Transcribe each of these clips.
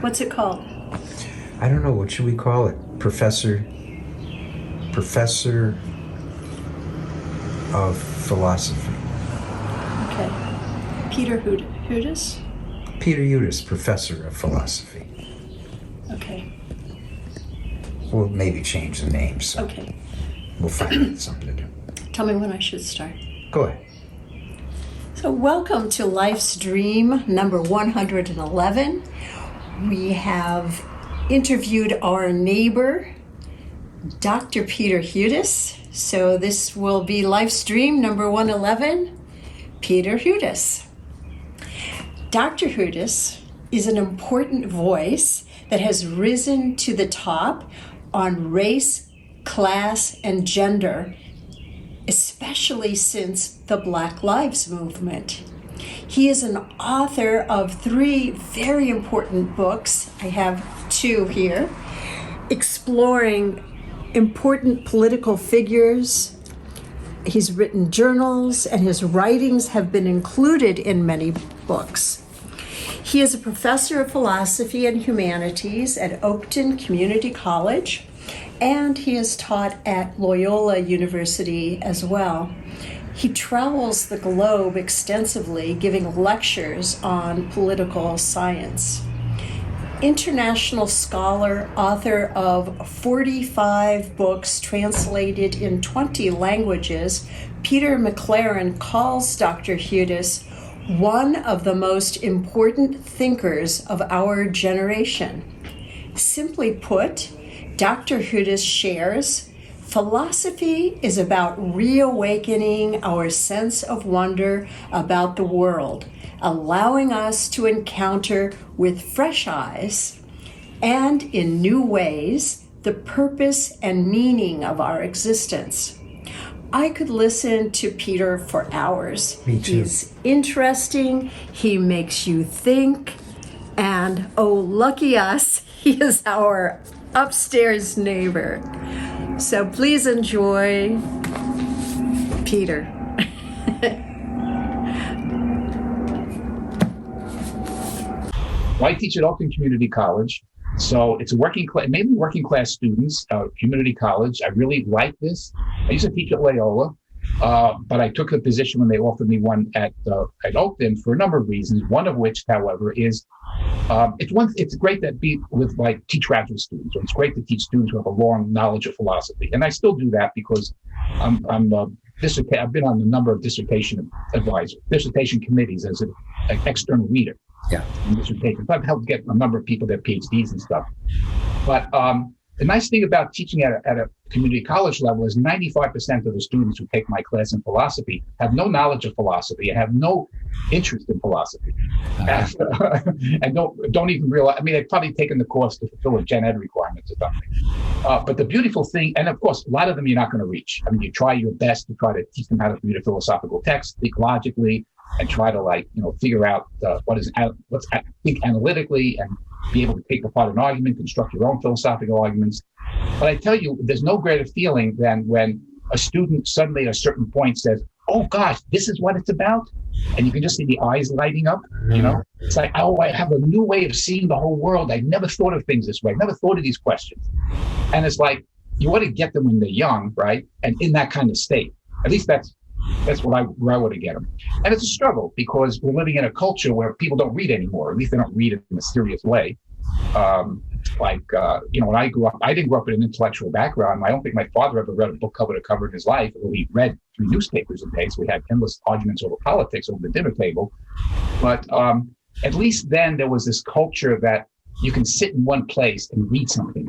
What's it called? I don't know. What should we call it? Professor of Philosophy. Okay. Peter Hudis? Peter Hudis, Professor of Philosophy. Okay. We'll maybe change the name. So Okay. we'll find something to do. Tell me when I should start. Go ahead. So welcome to Life's Dream number 111. We have interviewed our neighbor, Dr. Peter Hudis. So this will be Life's Dream number 111, Peter Hudis. Dr. Hudis is an important voice that has risen to the top on race, class, and gender, especially since the Black Lives Movement. He is an author of 3 very important books. I have 2 here, exploring important political figures. He's written journals, and his writings have been included in many books. He is a professor of philosophy and humanities at Oakton Community College, and he has taught at Loyola University as well. He travels the globe extensively, giving lectures on political science. International scholar, author of 45 books translated in 20 languages, Peter McLaren calls Dr. Hudis one of the most important thinkers of our generation. Simply put, Dr. Hudis shares, philosophy is about reawakening our sense of wonder about the world, allowing us to encounter with fresh eyes and in new ways the purpose and meaning of our existence. I could listen to Peter for hours. Me too. He's interesting, he makes you think, and oh, lucky us, he is our upstairs neighbor. So please enjoy Peter. Well, I teach at Oakton Community College, so it's a mainly working class students, community college. I really like this. I used to teach at Loyola, but I took the position when they offered me one at Oakton for a number of reasons. One of which, however, is it's great to be with teach graduate students, or it's great to teach students who have a long knowledge of philosophy, and I still do that because I've been on a number of dissertation committees as an external reader. Yeah. I've helped get a number of people their PhDs and stuff. But the nice thing about teaching at a community college level is 95% of the students who take my class in philosophy have no knowledge of philosophy and have no interest in philosophy. And don't even realize, they've probably taken the course to fulfill a gen ed requirements or something. But the beautiful thing, and of course, a lot of them you're not going to reach. You try your best to try to teach them how to read a philosophical text, think logically, and try to figure out think analytically and be able to take apart an argument, construct your own philosophical arguments. But I tell you, there's no greater feeling than when a student suddenly at a certain point says, "Oh gosh, this is what it's about," and you can just see the eyes lighting up. It's like, "Oh, I have a new way of seeing the whole world. I never thought of things this way. I never thought of these questions." And it's like you want to get them when they're young, right? And in that kind of state. At least that's where I want to get them. And it's a struggle because we're living in a culture where people don't read anymore. At least they don't read in a serious way. When I grew up, I didn't grow up in an intellectual background. I don't think my father ever read a book cover to cover in his life. He read 3 newspapers a day, so we had endless arguments over politics over the dinner table. But at least then there was this culture that you can sit in one place and read something,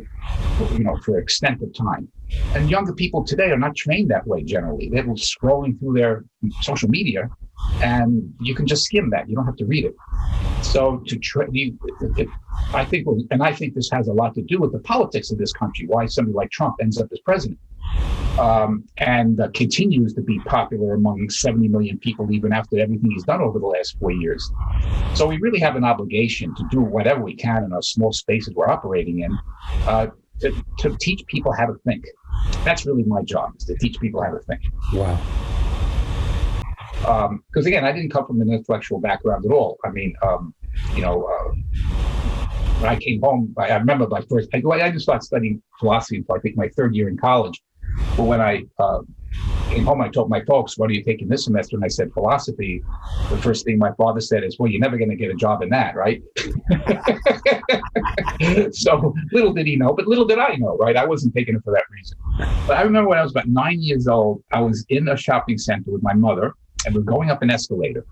for an extent of time. And younger people today are not trained that way generally. They're scrolling through their social media, and you can just skim that. You don't have to read it. So I think this has a lot to do with the politics of this country, why somebody like Trump ends up as president. And continues to be popular among 70 million people even after everything he's done over the last 4 years. So we really have an obligation to do whatever we can in our small spaces we're operating in to teach people how to think. That's really my job, is to teach people how to think. Wow. Because again, I didn't come from an intellectual background at all. when I came home, I remember my first, I didn't start studying philosophy until I think my third year in college. But when I came home, I told my folks, what are you taking this semester? And I said, philosophy. The first thing my father said is, well, you're never going to get a job in that, right? So little did he know, but little did I know, right? I wasn't taking it for that reason. But I remember when I was about 9 years old, I was in a shopping center with my mother, and we're going up an escalator.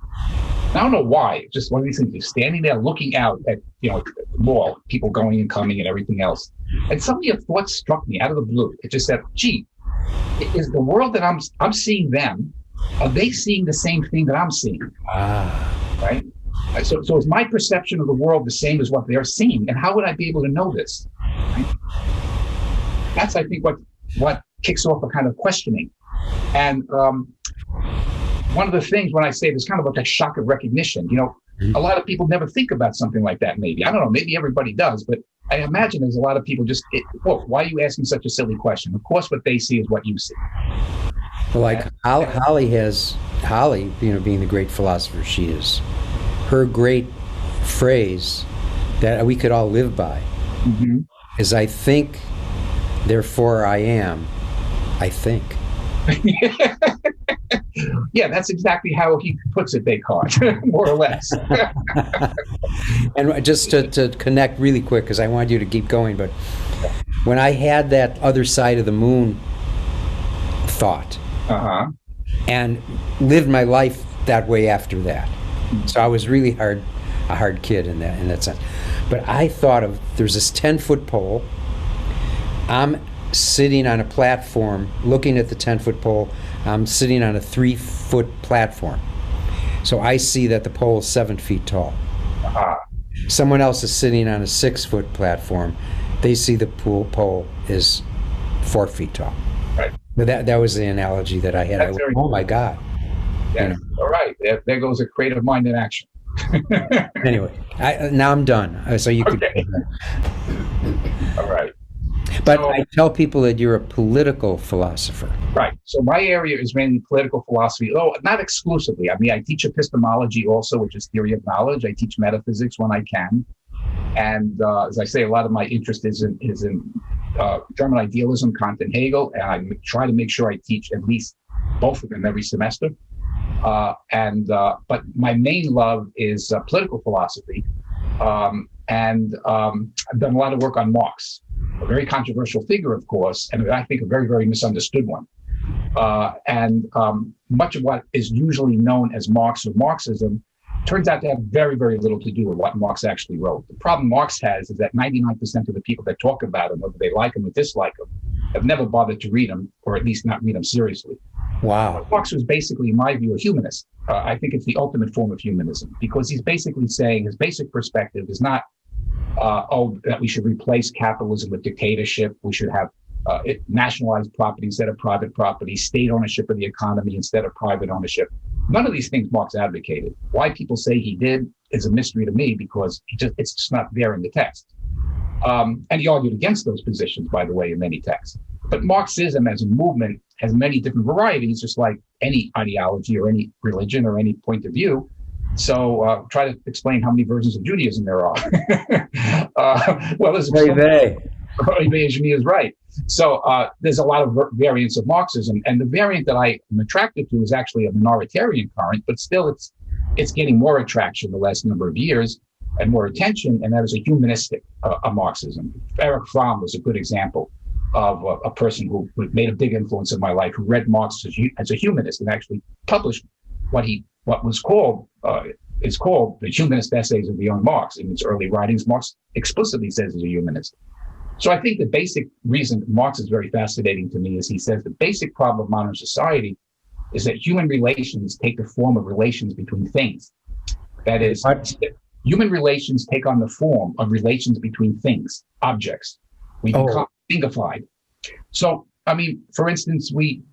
I don't know why. Just one of these things. You're standing there looking out at, the mall, people going and coming and everything else. And suddenly a thought struck me out of the blue. It just said, gee, is the world that I'm seeing them, are they seeing the same thing that I'm seeing? Right? So is my perception of the world the same as what they're seeing? And how would I be able to know this? Right? That's, I think, what kicks off a kind of questioning. And one of the things when I say there's kind of like a shock of recognition, a lot of people never think about something like that, maybe. I don't know, maybe everybody does, but I imagine there's a lot of people why are you asking such a silly question? Of course, what they see is what you see. Well, like Holly, being the great philosopher she is, her great phrase that we could all live by is, I think, therefore I am, I think. Yeah, that's exactly how he puts it, Descartes, more or less. And just to connect really quick, because I wanted you to keep going, but when I had that other side of the moon thought, and lived my life that way after that, so I was really a hard kid in that sense. But I thought of, there's this 10-foot pole. I'm sitting on a platform, looking at the 10-foot pole. I'm sitting on a 3-foot platform. So I see that the pole is 7 feet tall. Someone else is sitting on a 6-foot platform. They see the pole is 4 feet tall. Right. But that was the analogy that I had. Oh my God. Yeah. All right. There goes a creative mind in action. Anyway, now I'm done. So you could. All right. But I tell people that you're a political philosopher. Right. So my area is mainly political philosophy, though not exclusively. I mean, I teach epistemology also, which is theory of knowledge. I teach metaphysics when I can. And as I say, a lot of my interest is in German idealism, Kant and Hegel. And I try to make sure I teach at least both of them every semester. But my main love is political philosophy. And I've done a lot of work on Marx, a very controversial figure, of course, and I think a very, very misunderstood one. Much of what is usually known as Marx or Marxism turns out to have very, very little to do with what Marx actually wrote. The problem Marx has is that 99% of the people that talk about him, whether they like him or dislike him, have never bothered to read him, or at least not read him seriously. Wow. Marx was basically, in my view, a humanist. I think it's the ultimate form of humanism, because he's basically saying his basic perspective is not, that we should replace capitalism with dictatorship. We should have nationalized property instead of private property, state ownership of the economy instead of private ownership. None of these things Marx advocated. Why people say he did is a mystery to me, because it's just not there in the text. And he argued against those positions, by the way, in many texts. But Marxism as a movement has many different varieties, just like any ideology or any religion or any point of view. So try to explain how many versions of Judaism there are. Well, there's Jimmy is right. So there's a lot of variants of Marxism, and the variant that I am attracted to is actually a minoritarian current, but still it's getting more attraction the last number of years and more attention, and that is a humanistic Marxism. Erich Fromm was a good example of a person who made a big influence in my life, who read Marx as a humanist and actually published what is called the Humanist Essays of the Young Marx. In his early writings, Marx explicitly says he's a humanist. So I think the basic reason Marx is very fascinating to me is he says the basic problem of modern society is that human relations take the form of relations between things. That is, human relations take on the form of relations between things, objects. We become thingified. So, I mean, for instance, we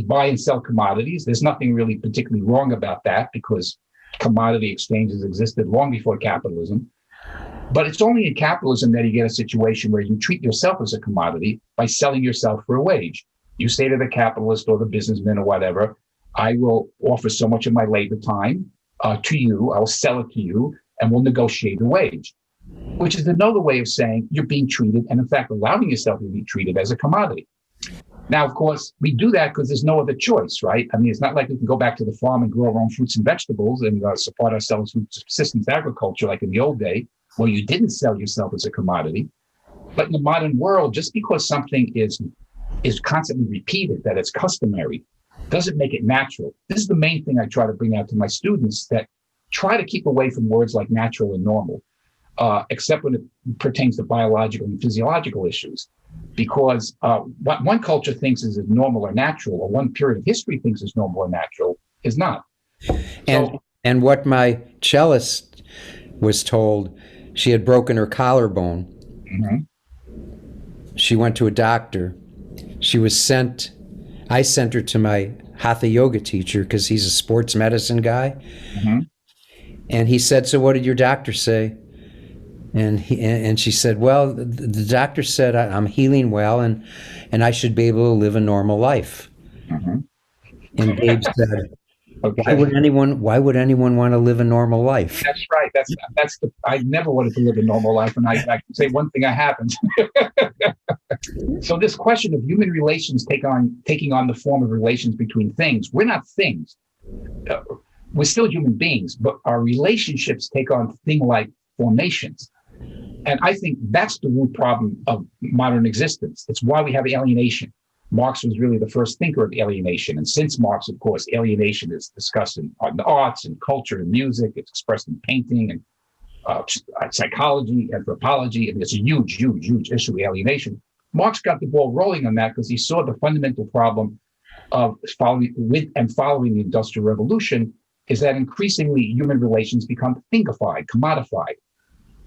buy and sell commodities. There's nothing really particularly wrong about that, because commodity exchanges existed long before capitalism. But it's only in capitalism that you get a situation where you treat yourself as a commodity by selling yourself for a wage. You say to the capitalist or the businessman or whatever, I will offer so much of my labor time to you, I'll sell it to you, and we'll negotiate a wage. which is another way of saying you're being treated, and in fact, allowing yourself to be treated as a commodity. Now, of course, we do that because there's no other choice, right? I mean, it's not like we can go back to the farm and grow our own fruits and vegetables and support ourselves with subsistence agriculture like in the old day, where you didn't sell yourself as a commodity. But in the modern world, just because something is constantly repeated, that it's customary, doesn't make it natural. This is the main thing I try to bring out to my students, that try to keep away from words like natural and normal, except when it pertains to biological and physiological issues. Because what one culture thinks is normal or natural, or one period of history thinks is normal or natural, is not. And what my cellist was told, she had broken her collarbone. Mm-hmm. She went to a doctor. I sent her to my Hatha yoga teacher because he's a sports medicine guy. Mm-hmm. And he said, "So what did your doctor say?" And she said, "Well, the doctor said I'm healing well and I should be able to live a normal life." Mm-hmm. And Gabe said, okay. Why would anyone want to live a normal life? That's right. I never wanted to live a normal life, and I can say one thing I haven't. So this question of human relations taking on the form of relations between things. We're not things. We're still human beings, but our relationships take on thing-like formations. And I think that's the root problem of modern existence. It's why we have alienation. Marx was really the first thinker of alienation. And since Marx, of course, alienation is discussed in the arts and culture and music. It's expressed in painting and psychology, anthropology. And it's a huge, huge, huge issue, alienation. Marx got the ball rolling on that because he saw the fundamental problem of following the Industrial Revolution is that increasingly human relations become thingified, commodified.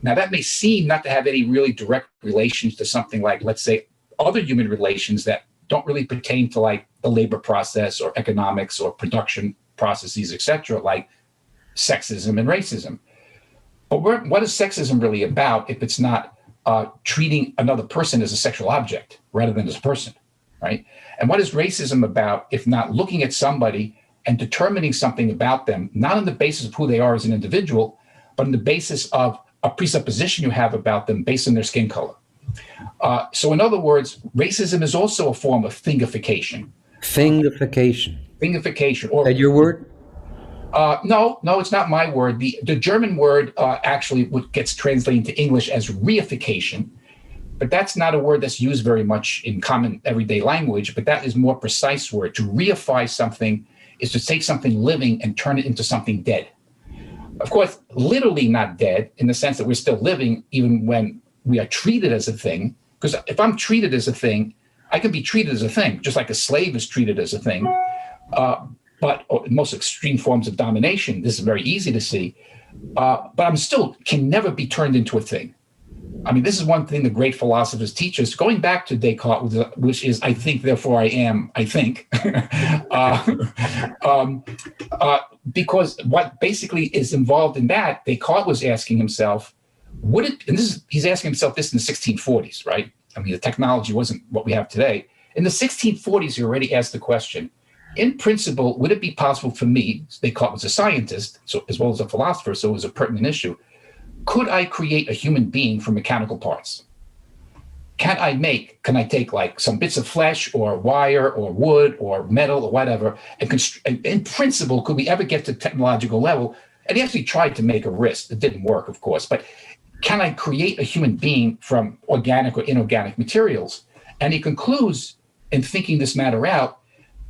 Now, that may seem not to have any really direct relations to something like, let's say, other human relations that don't really pertain to like the labor process or economics or production processes, et cetera, like sexism and racism. But what is sexism really about if it's not treating another person as a sexual object rather than as a person, right? And what is racism about if not looking at somebody and determining something about them, not on the basis of who they are as an individual, but on the basis of a presupposition you have about them based on their skin color. So in other words, racism is also a form of thingification. Thingification. Thingification. Is that your word? No, it's not my word. The German word actually gets translated into English as reification, but that's not a word that's used very much in common everyday language, but that is more precise word. To reify something is to take something living and turn it into something dead. Of course, literally not dead in the sense that we're still living even when we are treated as a thing. Because if I'm treated as a thing, I can be treated as a thing, just like a slave is treated as a thing. But in most extreme forms of domination, this is very easy to see. But I'm still can never be turned into a thing. I mean, this is one thing the great philosophers teach us, going back to Descartes, which is, I think, therefore I am, I think. Because what basically is involved in that, Descartes was asking himself, he's asking himself this in the 1640s, right? I mean, the technology wasn't what we have today. In the 1640s, he already asked the question, in principle, would it be possible for me, Descartes was a scientist, so as well as a philosopher, so it was a pertinent issue, could I create a human being from mechanical parts? Can I take like some bits of flesh or wire or wood or metal or whatever, and in principle, could we ever get to technological level? And he actually tried to make a wrist. It didn't work, of course, but can I create a human being from organic or inorganic materials? And he concludes in thinking this matter out,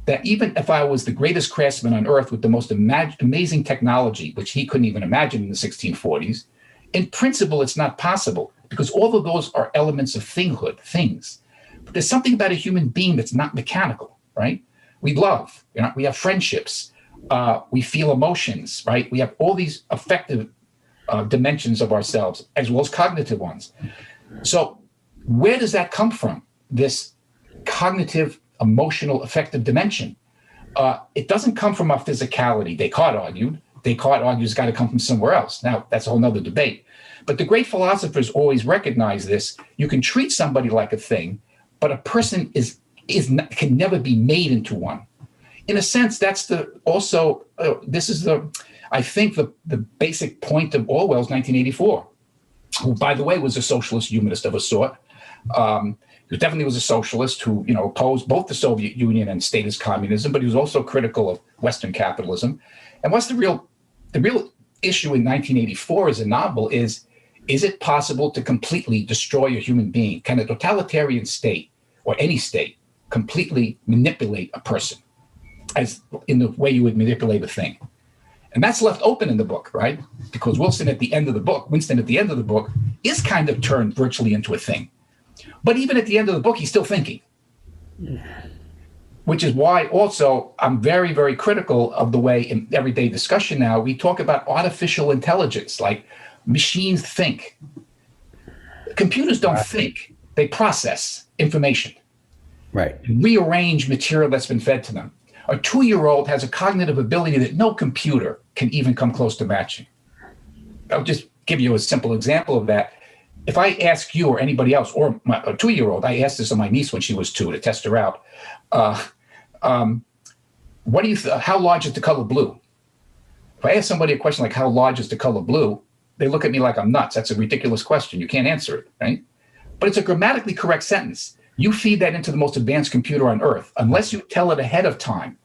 that even if I was the greatest craftsman on earth with the most amazing technology, which he couldn't even imagine in the 1640s, in principle, it's not possible because all of those are elements of thinghood, things. But there's something about a human being that's not mechanical, right? We love, we have friendships, we feel emotions, right? We have all these affective dimensions of ourselves as well as cognitive ones. So where does that come from? This cognitive, emotional, affective dimension. It doesn't come from our physicality. Descartes argues it's got to come from somewhere else. Now, that's a whole nother debate. But the great philosophers always recognize this. You can treat somebody like a thing, but a person can never be made into one. In a sense, that's I think the basic point of Orwell's 1984. who, by the way, was a socialist humanist of a sort. He definitely was a socialist who, opposed both the Soviet Union and statist communism, but he was also critical of Western capitalism. And what's the real issue in 1984 as a novel is it possible to completely destroy a human being? Can a totalitarian state or any state completely manipulate a person as in the way you would manipulate a thing? And that's left open in the book, right? Because Winston at the end of the book is kind of turned virtually into a thing. But even at the end of the book, he's still thinking. Which is why also I'm very, very critical of the way in everyday discussion now we talk about artificial intelligence, like machines think. Computers don't think, they process information. Right. Rearrange material that's been fed to them. A 2-year-old has a cognitive ability that no computer can even come close to matching. I'll just give you a simple example of that. If I ask you or anybody else, or a 2-year-old, I asked this of my niece when she was 2 to test her out. What do you? How large is the color blue? If I ask somebody a question like how large is the color blue, they look at me like I'm nuts. That's a ridiculous question. You can't answer it, right? But it's a grammatically correct sentence. You feed that into the most advanced computer on earth, unless you tell it ahead of time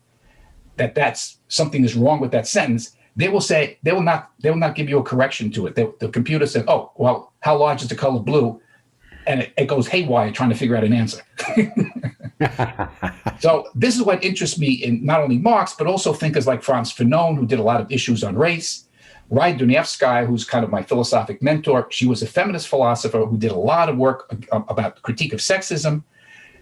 that that's something is wrong with that sentence, they will not give you a correction to it. The computer says, oh, well, how large is the color blue? And it goes haywire trying to figure out an answer. So this is what interests me in not only Marx, but also thinkers like Franz Fanon, who did a lot of issues on race. Raya Dunevskaya, who's kind of my philosophic mentor. She was a feminist philosopher who did a lot of work about critique of sexism.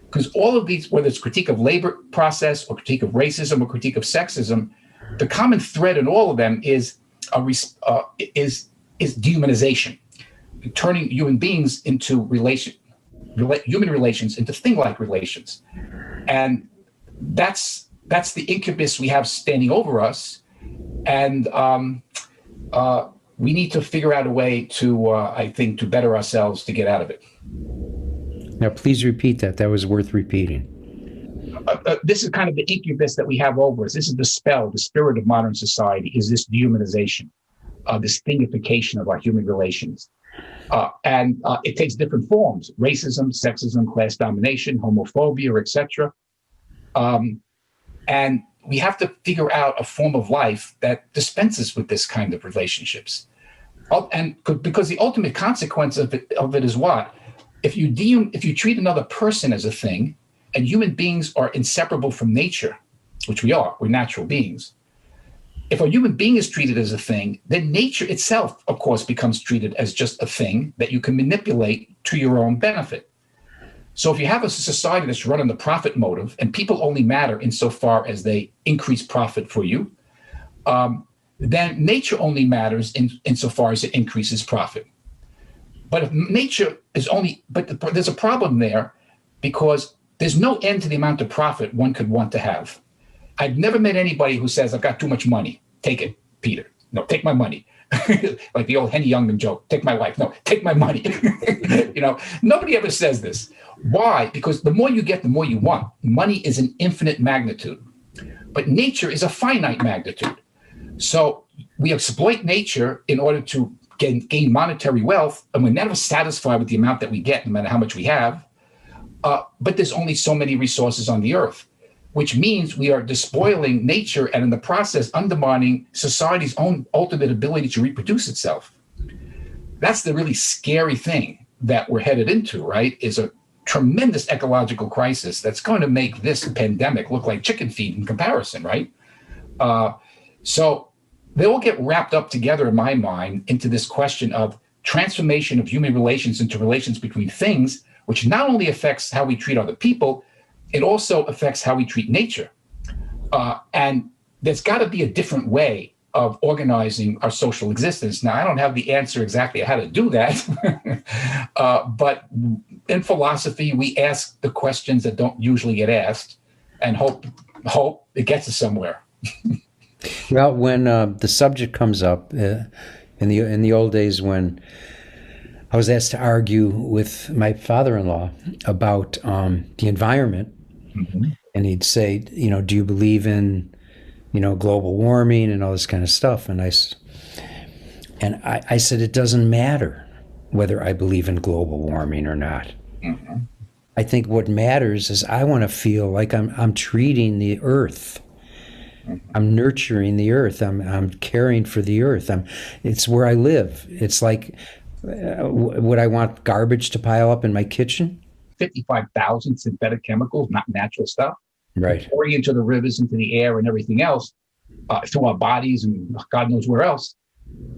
Because all of these, whether it's critique of labor process or critique of racism or critique of sexism, the common thread in all of them is dehumanization, turning human beings into human relations into thing-like relations, and that's the incubus we have standing over us, and we need to figure out a way to, I think, to better ourselves to get out of it. Now, please repeat that. That was worth repeating. This is kind of the incubus that we have over us. This is the spell, the spirit of modern society, is this dehumanization, this thingification of our human relations. And it takes different forms: racism, sexism, class domination, homophobia, etc. And we have to figure out a form of life that dispenses with this kind of relationships. Because the ultimate consequence of it is what? If you treat another person as a thing, and human beings are inseparable from nature, which we are, we're natural beings. If a human being is treated as a thing, then nature itself, of course, becomes treated as just a thing that you can manipulate to your own benefit. So if you have a society that's run on the profit motive, and people only matter insofar as they increase profit for you, then nature only matters insofar as it increases profit. But if nature is only, but there's a problem there, because there's no end to the amount of profit one could want to have. I've never met anybody who says, I've got too much money. Take it, Peter. No, take my money. Like the old Henny Youngman joke, take my wife. No, take my money. Nobody ever says this. Why? Because the more you get, the more you want. Money is an infinite magnitude, but nature is a finite magnitude. So we exploit nature in order to gain monetary wealth, and we're never satisfied with the amount that we get, no matter how much we have. But there's only so many resources on the earth, which means we are despoiling nature and in the process undermining society's own ultimate ability to reproduce itself. That's the really scary thing that we're headed into, right? Is a tremendous ecological crisis that's going to make this pandemic look like chicken feed in comparison, right? So they all get wrapped up together in my mind into this question of transformation of human relations into relations between things, which not only affects how we treat other people, it also affects how we treat nature. And there's got to be a different way of organizing our social existence. Now, I don't have the answer exactly how to do that, but in philosophy, we ask the questions that don't usually get asked and hope it gets us somewhere. Well, when the subject comes up in the old days when I was asked to argue with my father-in-law about the environment, mm-hmm. and he'd say, do you believe in, global warming and all this kind of stuff? And I said, it doesn't matter. whether I believe in global warming or not. Mm-hmm. I think what matters is I want to feel like I'm treating the earth. Mm-hmm. I'm nurturing the earth. I'm caring for the earth. It's where I live. It's like, would I want garbage to pile up in my kitchen? 55,000 synthetic chemicals, not natural stuff, Right. pouring into the rivers, into the air, and everything else, through our bodies and God knows where else.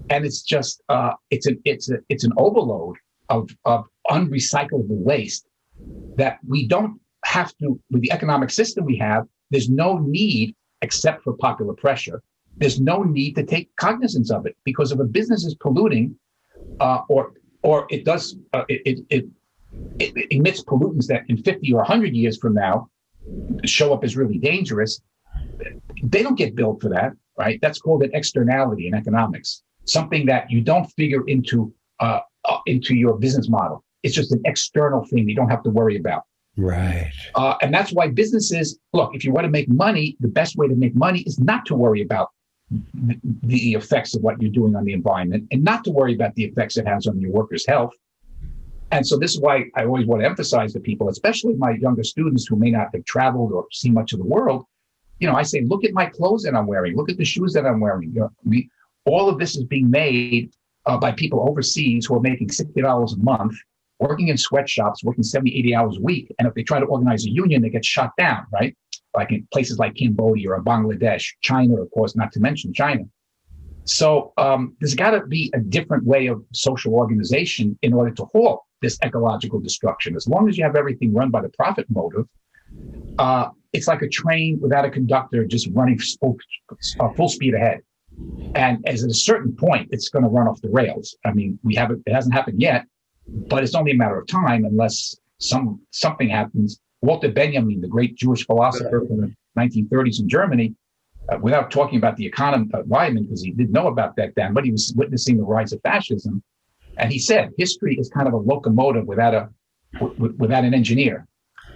And it's just it's an overload of unrecyclable waste that we don't have to. With the economic system we have, there's no need, except for popular pressure. There's no need to take cognizance of it, because if a business is polluting, or it does it emits pollutants that in 50 or 100 years from now show up as really dangerous, they don't get billed for that, right? That's called an externality in economics, something that you don't figure into your business model. It's just an external thing you don't have to worry about. Right. And that's why businesses, look, if you want to make money, the best way to make money is not to worry about the effects of what you're doing on the environment, and not to worry about the effects it has on your workers' health. And so this is why I always want to emphasize to people, especially my younger students who may not have traveled or seen much of the world, I say, look at my clothes that I'm wearing, look at the shoes that I'm wearing. All of this is being made by people overseas who are making $60 a month, working in sweatshops, working 70, 80 hours a week. And if they try to organize a union, they get shut down, right? Like in places like Cambodia or Bangladesh, China, of course, not to mention China. So there's got to be a different way of social organization in order to halt this ecological destruction. As long as you have everything run by the profit motive, it's like a train without a conductor just running full speed ahead. And at a certain point, it's going to run off the rails. I mean, it hasn't happened yet, but it's only a matter of time unless something happens. Walter Benjamin, the great Jewish philosopher from the 1930s in Germany, without talking about the environment, because he didn't know about that then, but he was witnessing the rise of fascism. And he said, history is kind of a locomotive without an engineer.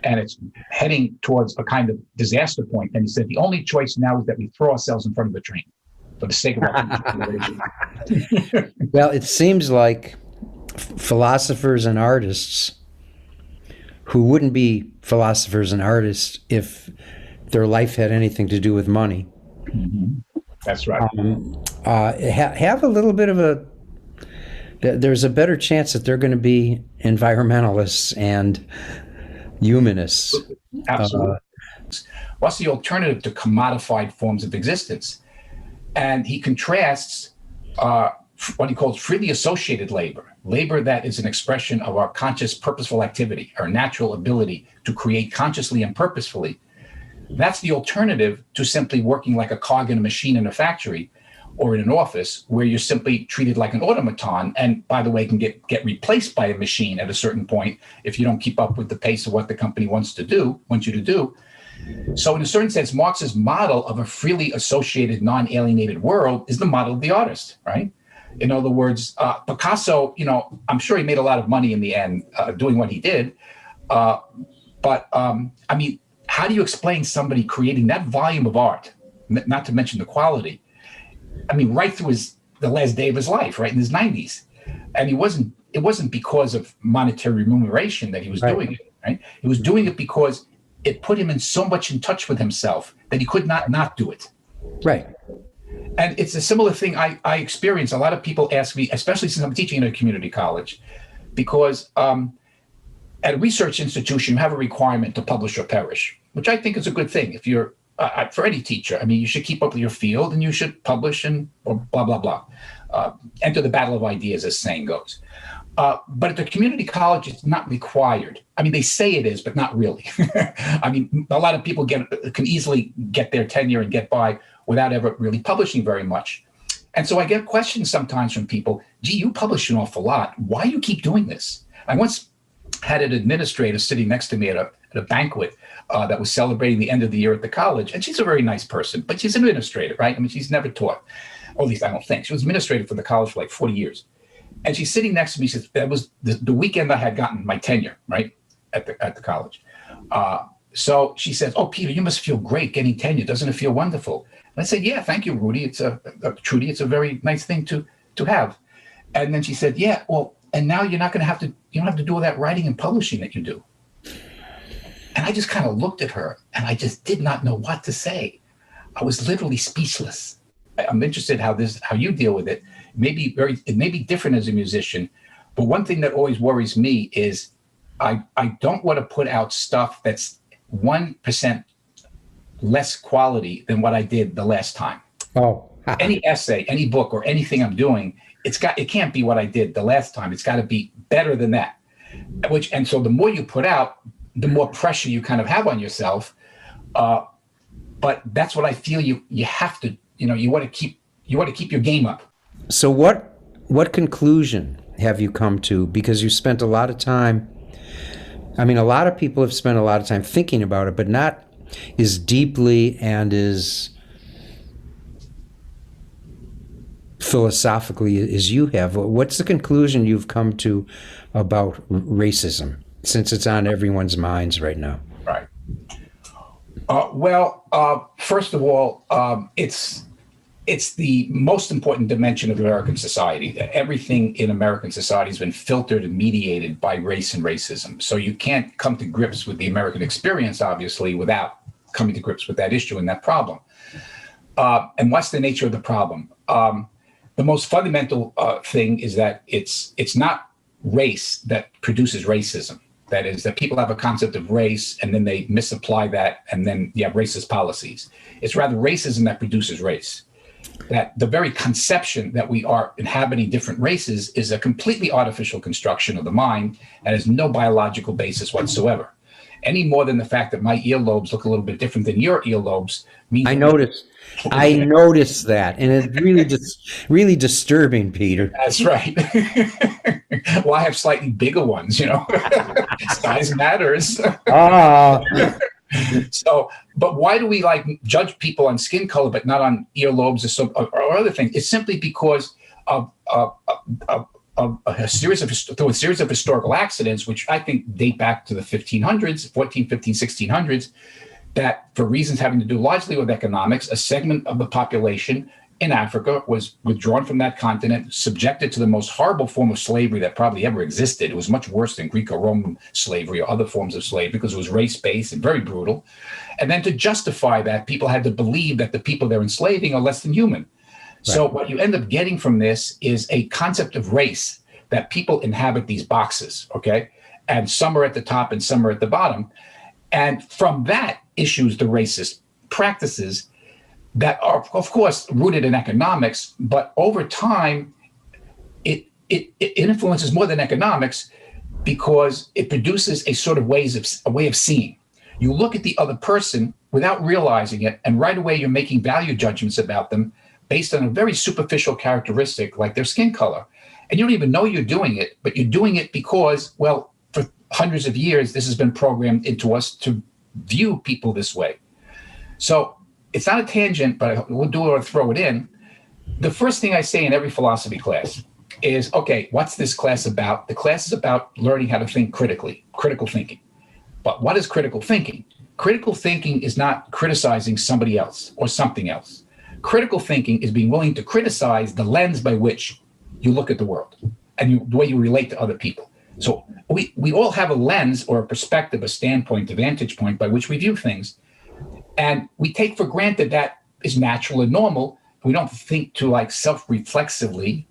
And it's heading towards a kind of disaster point. And he said, the only choice now is that we throw ourselves in front of the train for the sake of our generation. Well, it seems like philosophers and artists who wouldn't be philosophers and artists if their life had anything to do with money. Mm-hmm. That's right. Have a little bit of there's a better chance that they're going to be environmentalists and humanists. Absolutely. What's the alternative to commodified forms of existence? And he contrasts what he calls freely associated labor that is an expression of our conscious, purposeful activity, our natural ability to create consciously and purposefully. That's the alternative to simply working like a cog in a machine in a factory or in an office, where you're simply treated like an automaton, and by the way, can get replaced by a machine at a certain point if you don't keep up with the pace of what the company wants you to do. So in a certain sense, Marx's model of a freely associated, non-alienated world is the model of the artist, right? In other words, Picasso, I'm sure he made a lot of money in the end doing what he did. But how do you explain somebody creating that volume of art, not to mention the quality? Right through the last day of his life, right in his 90s. And it wasn't because of monetary remuneration that he was doing it, right? He was doing it because it put him in so much in touch with himself that he could not do it. Right. And it's a similar thing I experience. A lot of people ask me, especially since I'm teaching in a community college, because at a research institution, you have a requirement to publish or perish, which I think is a good thing. If you're for any teacher, you should keep up with your field and you should publish and or blah, blah, blah. Enter the battle of ideas, as saying goes. But at the community college, it's not required. They say it is, but not really. A lot of people can easily get their tenure and get by without ever really publishing very much. And so I get questions sometimes from people, gee, you publish an awful lot. Why do you keep doing this? I once had an administrator sitting next to me at a banquet that was celebrating the end of the year at the college. And she's a very nice person, but she's an administrator, right? She's never taught, or at least I don't think. She was administrator for the college for like 40 years. And she's sitting next to me. She says, that was the weekend I had gotten my tenure, right, at the college. So she says, oh, Peter, you must feel great getting tenure. Doesn't it feel wonderful? And I said, yeah, thank you, Rudy. Trudy, it's a very nice thing to have. And then she said, yeah, well, And now you don't have to do all that writing and publishing that you do. And I just kind of looked at her and I just did not know what to say. I was literally speechless. I'm interested how you deal with it. It may be different as a musician, but one thing that always worries me is I don't want to put out stuff that's 1% less quality than what I did the last time. Oh. Any essay, any book, or anything I'm doing, it can't be what I did the last time. It's got to be better than that. And so the more you put out, the more pressure you kind of have on yourself. But that's what I feel you have to, you want to keep your game up. So what conclusion have you come to? Because you spent a lot of time, a lot of people have spent a lot of time thinking about it, but not as deeply and as philosophically as you have. What's the conclusion you've come to about racism, since it's on everyone's minds right now? Right. First of all, it's the most important dimension of American society. Everything in American society has been filtered and mediated by race and racism. So you can't come to grips with the American experience, obviously, without coming to grips with that issue and that problem. And what's the nature of the problem? The most fundamental thing is that it's not race that produces racism. That is, that people have a concept of race and then they misapply that, and then you have racist policies. It's rather racism that produces race. That the very conception that we are inhabiting different races is a completely artificial construction of the mind that has no biological basis whatsoever. Any more than the fact that my earlobes look a little bit different than your earlobes means. I noticed that, and it's really disturbing, Peter. That's right. Well, I have slightly bigger ones, Size matters. So, but why do we judge people on skin color, but not on earlobes or other things? It's simply because of a series of historical accidents, which I think date back to the 1500s, 14, 15, 1600s, that for reasons having to do largely with economics, a segment of the population in Africa was withdrawn from that continent, subjected to the most horrible form of slavery that probably ever existed. It was much worse than Greco-Roman slavery or other forms of slavery because it was race-based and very brutal. And then to justify that, people had to believe that the people they're enslaving are less than human. Right. So what you end up getting from this is a concept of race, that people inhabit these boxes, okay? And some are at the top and some are at the bottom. And from that issues the racist practices that are, of course, rooted in economics, but over time, it influences more than economics because it produces a sort of a way of seeing. You look at the other person without realizing it, and right away you're making value judgments about them based on a very superficial characteristic like their skin color. And you don't even know you're doing it, but you're doing it because, well, for hundreds of years, this has been programmed into us to view people this way. So it's not a tangent, but we'll do it or throw it in. The first thing I say in every philosophy class is, okay, what's this class about? The class is about learning how to think critically, critical thinking. But what is critical thinking? Critical thinking is not criticizing somebody else or something else. Critical thinking is being willing to criticize the lens by which you look at the world and the way you relate to other people. So we all have a lens or a perspective, a standpoint, a vantage point by which we view things. And we take for granted that is natural and normal. We don't think to self-reflexively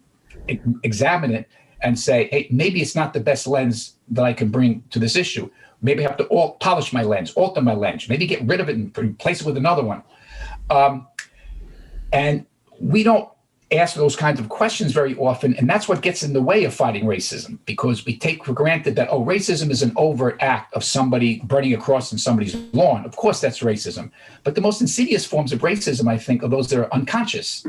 examine it and say, hey, maybe it's not the best lens that I can bring to this issue. Maybe I have to polish my lens, alter my lens, maybe get rid of it and replace it with another one. And we don't ask those kinds of questions very often, and that's what gets in the way of fighting racism, because we take for granted that, racism is an overt act of somebody burning a cross in somebody's lawn. Of course, that's racism. But the most insidious forms of racism, I think, are those that are unconscious,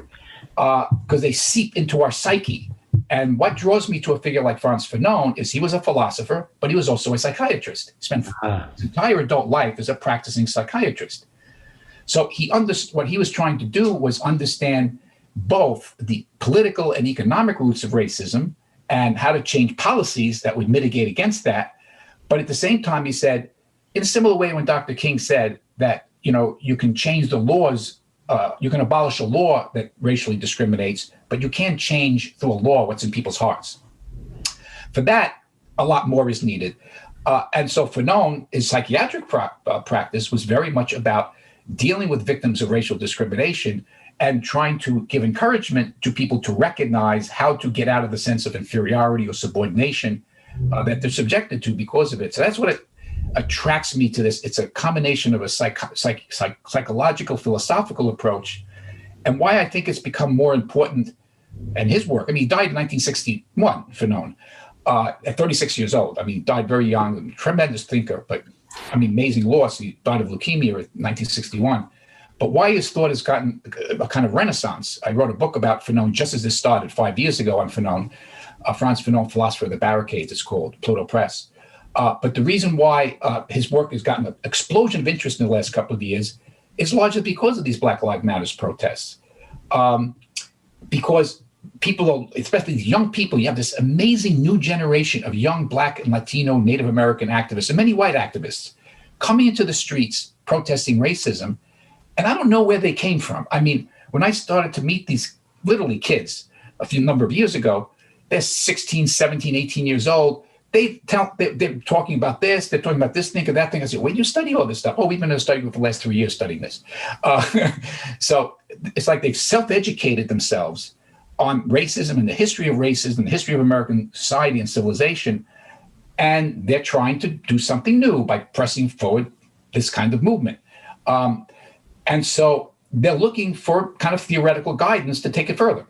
because they seep into our psyche. And what draws me to a figure like Frantz Fanon is he was a philosopher, but he was also a psychiatrist. He spent his entire adult life as a practicing psychiatrist. So what he was trying to do was understand both the political and economic roots of racism and how to change policies that would mitigate against that. But at the same time, he said, in a similar way when Dr. King said that, you can change the laws, you can abolish a law that racially discriminates, but you can't change through a law what's in people's hearts. for that, a lot more is needed. And so Fanon, his psychiatric practice was very much about dealing with victims of racial discrimination and trying to give encouragement to people to recognize how to get out of the sense of inferiority or subordination that they're subjected to because of it. So that's what attracts me to this. It's a combination of a psychological, philosophical approach, and why I think it's become more important. And his work, I mean, he died in 1961, Fanon, at 36 years old. I mean, died very young, tremendous thinker, but I mean, amazing loss. He died of leukemia in 1961. But why his thought has gotten a kind of renaissance. I wrote a book about Fanon just as this started 5 years ago on Fanon. Frantz Fanon, Philosopher of the Barricades, it's called, Pluto Press. But the reason why his work has gotten an explosion of interest in the last couple of years is largely because of these Black Lives Matter protests. Because people, especially these young people, you have this amazing new generation of young Black and Latino, Native American activists, and many white activists coming into the streets protesting racism. And I don't know where they came from. I mean, when I started to meet these literally kids a number of years ago, they're 16, 17, 18 years old. They're talking about this, they're talking about this thing or that thing. I said, where do you study all this stuff? Oh, we've been studying for the last 3 years studying this. So it's like they've self-educated themselves on racism and the history of racism, the history of American society and civilization. And they're trying to do something new by pressing forward this kind of movement. And so they're looking for kind of theoretical guidance to take it further.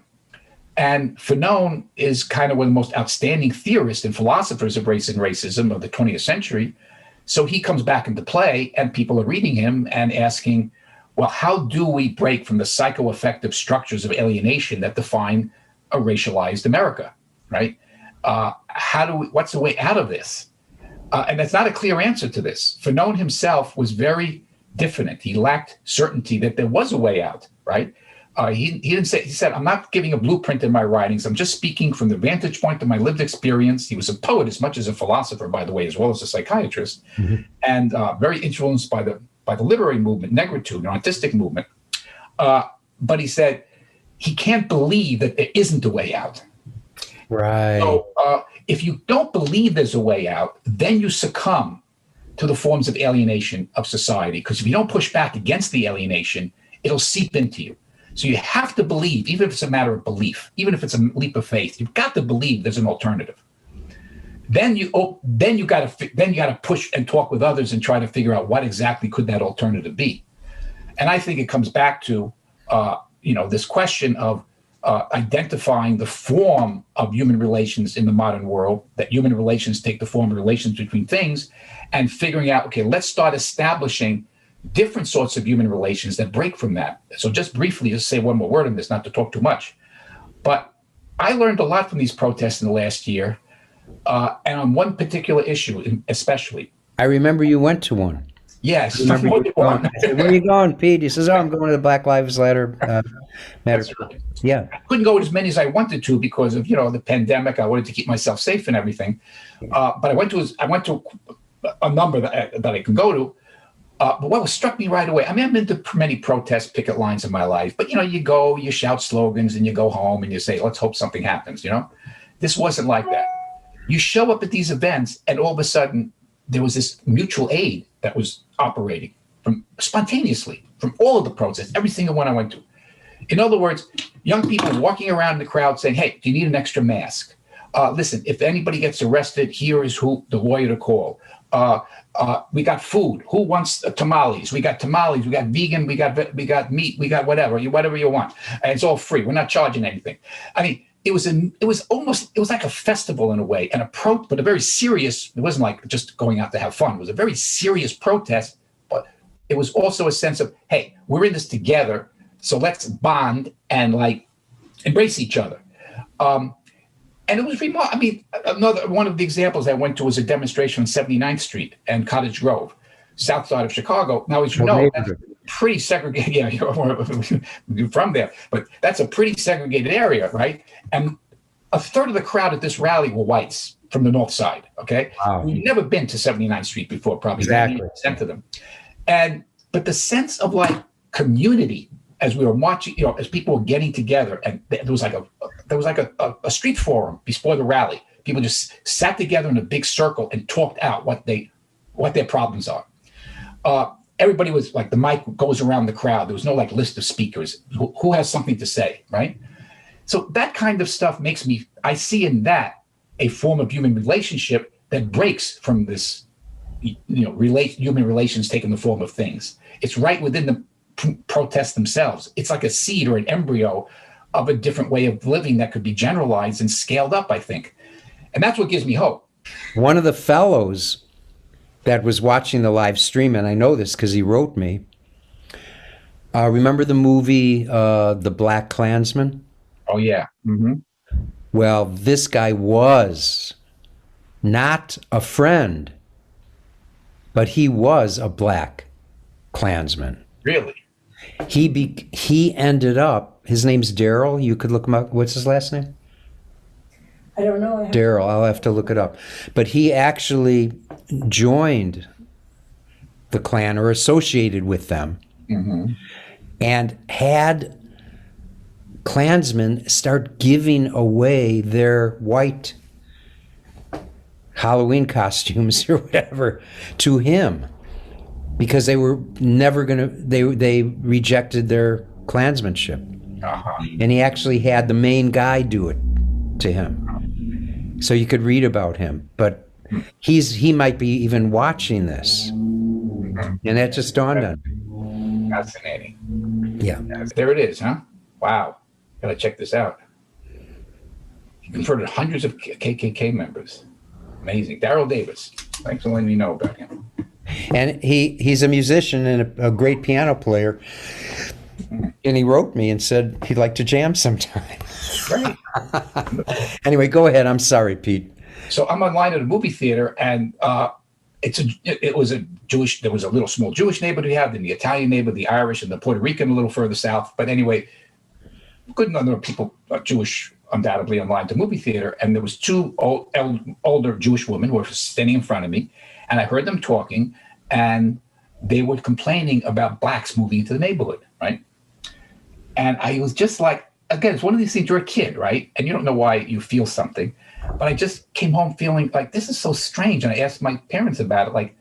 And Fanon is kind of one of the most outstanding theorists and philosophers of race and racism of the 20th century. So he comes back into play, and people are reading him and asking, well, how do we break from the psychoaffective structures of alienation that define a racialized America, right? What's the way out of this? And that's not a clear answer to this. Fanon himself was very diffident. He lacked certainty that there was a way out, right? He didn't say, he said, I'm not giving a blueprint in my writings. I'm just speaking from the vantage point of my lived experience. He was a poet as much as a philosopher, by the way, as well as a psychiatrist, and very influenced by the literary movement, negritude, an artistic movement. But he said he can't believe that there isn't a way out. Right. So if you don't believe there's a way out, then you succumb to the forms of alienation of society. Because if you don't push back against the alienation, it'll seep into you. So you have to believe, even if it's a matter of belief, even if it's a leap of faith, you've got to believe there's an alternative. Then you got to push and talk with others and try to figure out what exactly could that alternative be. And I think it comes back to this question of identifying the form of human relations in the modern world, that human relations take the form of relations between things, and figuring out, okay, let's start establishing different sorts of human relations that break from that. So just briefly, just say one more word on this, not to talk too much. But I learned a lot from these protests in the last year, and on one particular issue especially. I remember you went to one. Yes. I said, where are you going, Pete? He says, I'm going to the Black Lives Matter. Right. Yeah. I couldn't go to as many as I wanted to because of, the pandemic. I wanted to keep myself safe and everything. But I went to a number that I can go to. But what struck me right away, I mean, I've been to many protest picket lines in my life, but, you go, you shout slogans and you go home and you say, let's hope something happens, This wasn't like that. You show up at these events and all of a sudden there was this mutual aid that was operating spontaneously from all of the protests, every single one I went to. In other words, young people walking around the crowd saying, hey, do you need an extra mask? Listen, if anybody gets arrested, here is who the lawyer to call. We got food. Who wants tamales? We got tamales. We got vegan. We got meat. We got whatever you want. And it's all free. We're not charging anything. I mean, it was like a festival in a way, but a very serious. It wasn't like just going out to have fun. It was a very serious protest, but it was also a sense of, hey, we're in this together, so let's bond and embrace each other. And it was remarkable. I mean, another one of the examples I went to was a demonstration on 79th Street and Cottage Grove, south side of Chicago. Now, as you know, that's pretty segregated. Yeah, you're from there, but that's a pretty segregated area, right? And a third of the crowd at this rally were whites from the north side. Okay, wow. We've never been to 79th Street before, probably exactly 90% of them. But the sense of community as we were marching, as people were getting together, and there was like a street forum before the rally. people just sat together in a big circle and talked out what their problems are. Everybody was like, the mic goes around the crowd. There was no like list of speakers. Who has something to say, right? So that kind of stuff I see in that a form of human relationship that breaks from this, human relations taking the form of things. It's right within the protests themselves. It's like a seed or an embryo of a different way of living that could be generalized and scaled up, I think. And that's what gives me hope. One of the fellows that was watching the live stream, and I know this because he wrote me, remember the movie The Black Klansman? Oh, yeah. Mm-hmm. Well, this guy was not a friend, but he was a Black Klansman. Really? He ended up, his name's Daryl. You could look him up. What's his last name? I don't know. Daryl. I'll have to look it up. But he actually joined the Klan or associated with them, mm-hmm. and had Klansmen start giving away their white Halloween costumes or whatever to him, because they were never gonna. They rejected their Klansmanship, and he actually had the main guy do it to him, so you could read about him. But he might be even watching this, and that just dawned on me. Fascinating. Yeah. There it is, huh? Wow. Gotta check this out. He converted hundreds of KKK members. Amazing. Daryl Davis. Thanks for letting me know about him. And he's a musician and a great piano player. And he wrote me and said he'd like to jam sometime. Great. Anyway, go ahead. I'm sorry, Pete. So I'm online at a movie theater, and there was a little small Jewish neighborhood we have, then the Italian neighborhood, the Irish, and the Puerto Rican a little further south. But anyway, good number of people, Jewish, undoubtedly, online to movie theater. And there was two older Jewish women who were standing in front of me, and I heard them talking, and they were complaining about blacks moving into the neighborhood, right? And I was just like, again, it's one of these things, you're a kid, right? And you don't know why you feel something. But I just came home feeling like, this is so strange. And I asked my parents about it, like,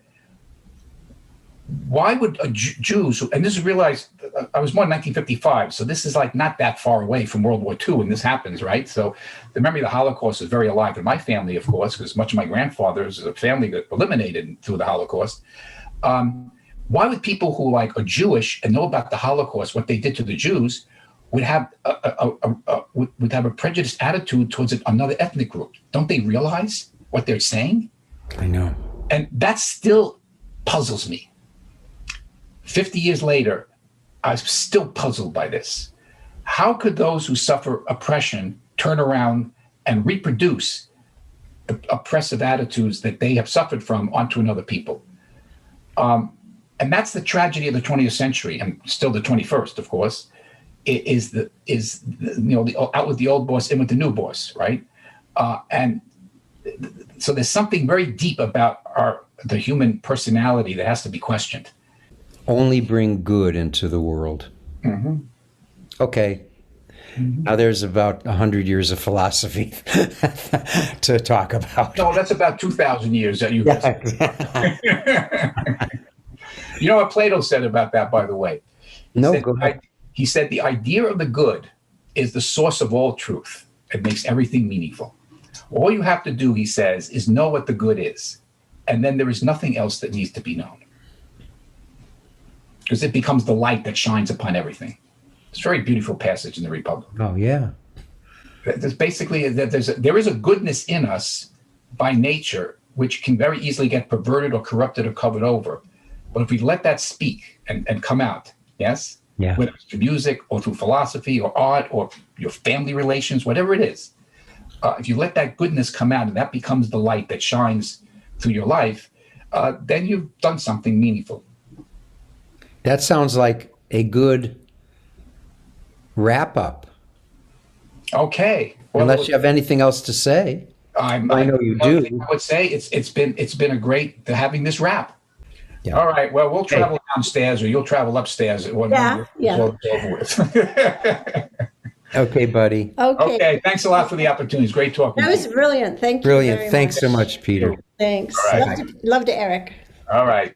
why would Jews, and this is realized, I was born in 1955, so this is like not that far away from World War II when this happens, right? So the memory of the Holocaust is very alive in my family, of course, because much of my grandfather's a family that eliminated through the Holocaust. Why would people who like are Jewish and know about the Holocaust, what they did to the Jews, would have a prejudiced attitude towards another ethnic group? Don't they realize what they're saying? I know. And that still puzzles me. 50 years later, I'm still puzzled by this. How could those who suffer oppression turn around and reproduce the oppressive attitudes that they have suffered from onto another people? And that's the tragedy of the 20th century, and still the 21st, of course. Out with the old boss, in with the new boss, right? And so there's something very deep about the human personality that has to be questioned. Only bring good into the world. Mm-hmm. Okay. Mm-hmm. Now there's about 100 years of philosophy to talk about. No, that's about 2,000 years that you've You know what Plato said about that, by the way? Go ahead. He said, the idea of the good is the source of all truth. It makes everything meaningful. All you have to do, he says, is know what the good is. And then there is nothing else that needs to be known. Because it becomes the light that shines upon everything. It's a very beautiful passage in the Republic. Oh, yeah. There's basically, there is a goodness in us by nature, which can very easily get perverted or corrupted or covered over. But if we let that speak and come out, yes? Yeah. Whether it's through music or through philosophy or art or your family relations, whatever it is, if you let that goodness come out and that becomes the light that shines through your life, then you've done something meaningful. That sounds like a good wrap up. Okay. Well, unless you have anything else to say. I know you do. I would say it's been a great having this wrap. Yeah. All right. Well, we'll travel downstairs, or you'll travel upstairs. Yeah. It's over with. Okay, buddy. Okay. Okay. Thanks a lot for the opportunity. It's great talking That to was you. brilliant. Thank you. Brilliant. very Thanks much. so much, Peter. Thanks. All right. Love to Eric. All right.